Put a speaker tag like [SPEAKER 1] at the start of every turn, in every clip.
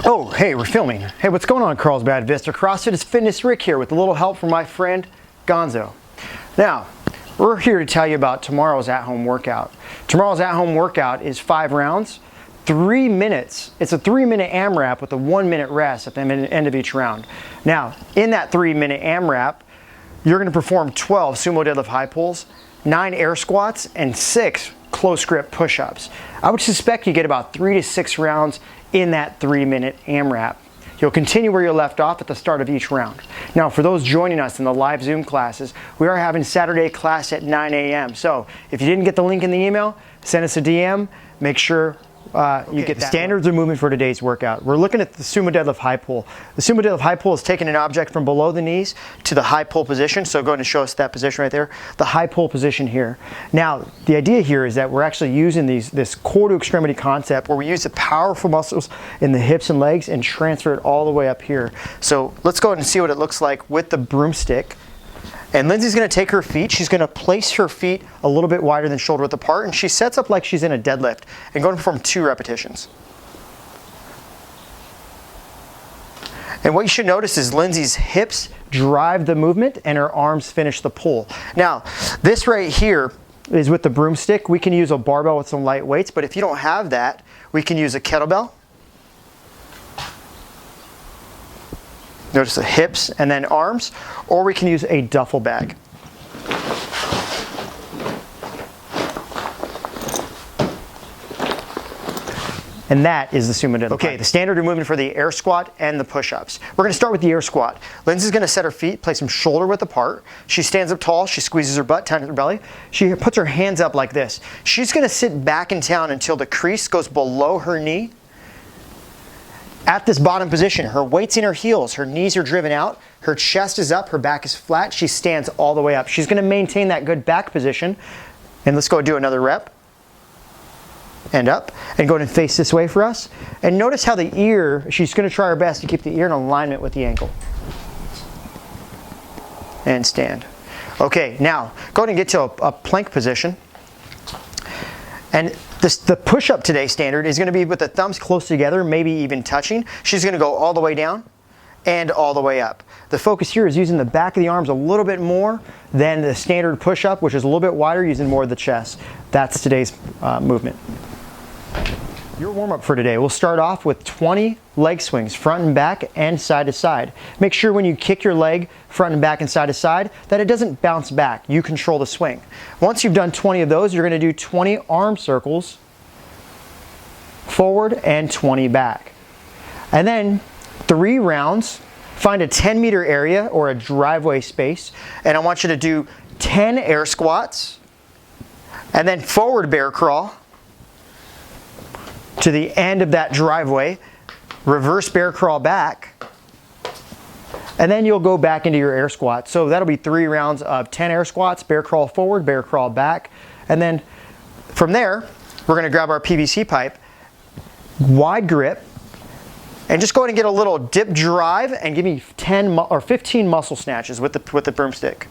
[SPEAKER 1] Oh, hey, we're filming. Hey, what's going on, Carlsbad Vista? CrossFit is Fitness Rick here with a little help from my friend Gonzo. Now, we're here to tell you about tomorrow's at-home workout. Tomorrow's at-home workout is 5 rounds, 3 minutes. It's a 3-minute AMRAP with a 1-minute rest at the end of each round. Now, in that 3-minute AMRAP, you're going to perform 12 sumo deadlift high pulls, 9 air squats, and 6 close grip push-ups. I would suspect you get about 3 to 6 rounds in that 3-minute AMRAP. You'll continue where you left off at the start of each round. Now, for those joining us in the live Zoom classes, we are having Saturday class at 9 a.m. So if you didn't get the link in the email, send us a DM. Make sure you get the standards of movement for today's workout. We're looking at the sumo deadlift high pull. The sumo deadlift high pull is taking an object from below the knees to the high pull position. So go ahead and show us that position right there, the high pull position here. Now, the idea here is that we're actually using this core to extremity concept where we use the powerful muscles in the hips and legs and transfer it all the way up here. So let's go ahead and see what it looks like with the broomstick. And Lindsay's going to take her feet, she's going to place her feet a little bit wider than shoulder width apart, and she sets up like she's in a deadlift and going to perform 2 repetitions. And what you should notice is Lindsay's hips drive the movement and her arms finish the pull. Now, this right here is with the broomstick. We can use a barbell with some light weights, but if you don't have that, we can use a kettlebell. Notice the hips and then arms, or we can use a duffel bag. And that is the sumo deadlift. Okay, the standard movement for the air squat and the push-ups. We're going to start with the air squat. Lindsay's going to set her feet, place them shoulder width apart. She stands up tall, she squeezes her butt, tightens her belly. She puts her hands up like this. She's going to sit back in down until the crease goes below her knee. At this bottom position, her weight's in her heels, her knees are driven out, her chest is up, her back is flat, she stands all the way up. She's going to maintain that good back position. And let's go do another rep. And up. And go ahead and face this way for us. And notice how the ear, she's going to try her best to keep the ear in alignment with the ankle. And stand. Okay, now go ahead and get to a plank position. And the push-up today standard is going to be with the thumbs close together, maybe even touching. She's going to go all the way down and all the way up. The focus here is using the back of the arms a little bit more than the standard push-up, which is a little bit wider, using more of the chest. That's today's movement. Your warm-up for today, we'll start off with 20 leg swings, front and back and side to side. Make sure when you kick your leg front and back and side to side that it doesn't bounce back. You control the swing. Once you've done 20 of those, you're going to do 20 arm circles forward and 20 back. And then 3 rounds, find a 10-meter area or a driveway space, and I want you to do 10 air squats and then forward bear crawl to the end of that driveway, reverse bear crawl back, and then you'll go back into your air squat. So that'll be 3 rounds of 10 air squats, bear crawl forward, bear crawl back, and then from there, we're going to grab our PVC pipe, wide grip, and just go ahead and get a little dip drive and give me 10 or 15 muscle snatches with the broomstick.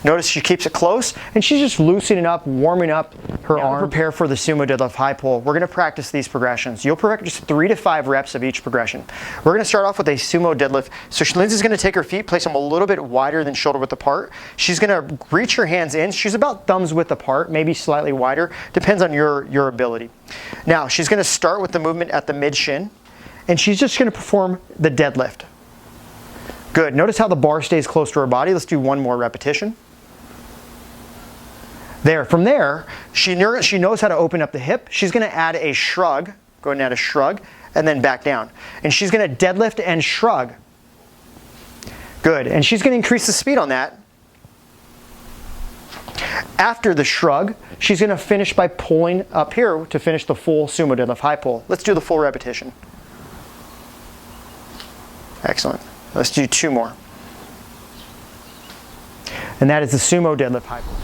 [SPEAKER 1] Notice she keeps it close, and she's just loosening up, warming up her arm. Prepare for the sumo deadlift high pull. We're going to practice these progressions. You'll practice 3 to 5 reps of each progression. We're going to start off with a sumo deadlift. So Lindsay's going to take her feet, place them a little bit wider than shoulder width apart. She's going to reach her hands in. She's about thumbs width apart, maybe slightly wider. Depends on your ability. Now, she's going to start with the movement at the mid shin, and she's just going to perform the deadlift. Good. Notice how the bar stays close to her body. Let's do 1 more repetition. There. From there, she knows how to open up the hip. She's going to add a shrug. Go ahead and add a shrug, and then back down. And she's going to deadlift and shrug. Good. And she's going to increase the speed on that. After the shrug, she's going to finish by pulling up here to finish the full sumo deadlift high pull. Let's do the full repetition. Excellent. Let's do 2 more. And that is the sumo deadlift high pull.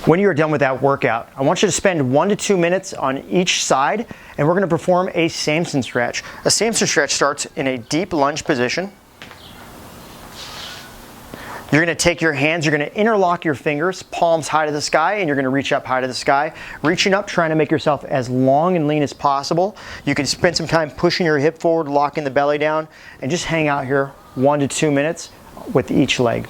[SPEAKER 1] When you are done with that workout, I want you to spend 1 to 2 minutes on each side, and we're going to perform a Samson stretch. A Samson stretch starts in a deep lunge position. You're going to take your hands, you're going to interlock your fingers, palms high to the sky, and you're going to reach up high to the sky. Reaching up, trying to make yourself as long and lean as possible. You can spend some time pushing your hip forward, locking the belly down, and just hang out here 1 to 2 minutes with each leg.